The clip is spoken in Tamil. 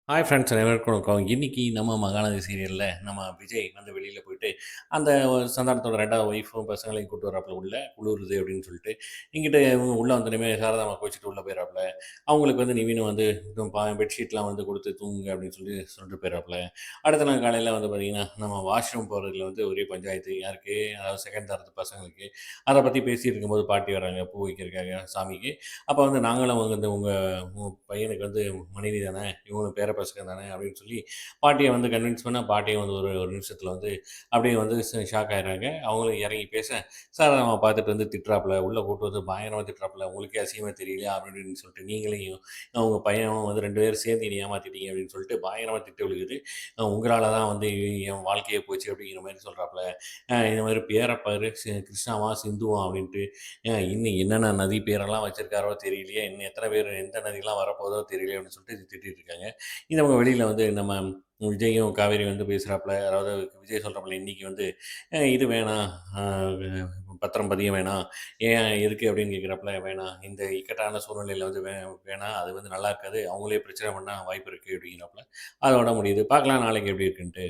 ஹாய் ஃப்ரெண்ட்ஸ் அனைவருக்கும் வணக்கம். இன்னைக்கு நம்ம மகாநதி சீரியல்ல நம்ம விஜய் வந்து வெளியில போயிட்டு, அந்த ஒரு சந்தானத்தோட 2வது ஒய்ஃபும் பசங்களையும் கூட்டு வராப்புல உள்ள, குளுருது அப்படின்னு சொல்லிட்டு. இங்கிட்டு இவங்க உள்ள வந்தோனமே சாரதாம்மா கோச்சிட்டு உள்ள போயிறாப்புல. அவங்களுக்கு வந்து நிவின் வந்து பெட்ஷீட்லாம் வந்து குடுத்து தூங்குங்க அப்படின்னு சொல்லிட்டு போயிறாப்புல. அடுத்த நாள் காலையில வந்து பார்த்தீங்கன்னா, நம்ம வாஷ்ரூம் போறதுல வந்து ஒரே பஞ்சாயத்து. யாருக்கு? அதாவது செகண்ட் தரத்து பசங்களுக்கு. அத பத்தி பேசிட்டு இருக்கும்போது பாட்டி வராங்க பூ வைக்கிறதுக்காக சாமிக்கு. அப்ப வந்து நாங்களும் வந்து உங்க பையனுக்கு வந்து மனைவி தானே, இவங்களும் பேர பசங்க தானே அப்படின்னு சொல்லி பாட்டிய வந்து கன்வின்ஸ் பண்ணா, பாட்டியும் வந்து ஒரு ஒரு நிமிஷத்தில வந்து அப்படியே வந்து ஷாக் ஆயிடுறாங்க. அவங்களும் இறங்கி பேச, சார் நம்ம பார்த்துட்டு வந்து திட்டுறாப்புல, உள்ள கூட்டு வந்து பயங்கரமா திட்டுறாப்புல, "உங்களுக்கே அசிங்கமா தெரியலையா?" அப்படி இப்படின்னு சொல்லிட்டு, "நீங்களையும் உங்க பையனும் வந்து 2 பேரும் சேர்ந்து என்னை ஏமாத்திட்டீங்க" அப்படின்னு சொல்லிட்டு பயங்கரமா திட்டு விழுகுது. "உங்களால தான் வந்து என் வாழ்க்கையே போச்சு" அப்படிங்கிற மாரி சொல்றாப்புல. இந்த மாரி பேர பாரு கிருஷ்ணாவா, சிந்துவா அப்படின்ட்டு, இன்னும் என்னென்ன நதி பேரெல்லாம் வச்சிருக்காரோ தெரியலையே! இன்னும் எத்தன பேர் எந்த நதிலாம் வரப்போதோ தெரியலையே! அப்படின்னு சொல்லிட்டு திட்டிட்டு இருக்காங்க. இந்த பக்கம் வெளியில வந்து நம்ம விஜயும், காவேரியும் வந்து பேசுறாப்புல. அதாவது விஜய் சொல்றாப்புல, "இன்னைக்கு வந்து இது வேணாம். அ பத்திரம் பதியம் வேணாம். ஏன் எதுக்கு?" அப்படின்னு கேட்குறாப்புல. "வேணாம். இந்த இக்கட்டான சூழ்நிலையில வந்து வேணாம். அது வந்து நல்லா இருக்காது. அவங்களே பிரச்சனை பண்ண வாய்ப்பு இருக்கு." அப்படிங்கிறாப்புல. அதோட முடியுது. பார்க்கலாம் நாளைக்கு எப்படி இருக்குன்ட்டு.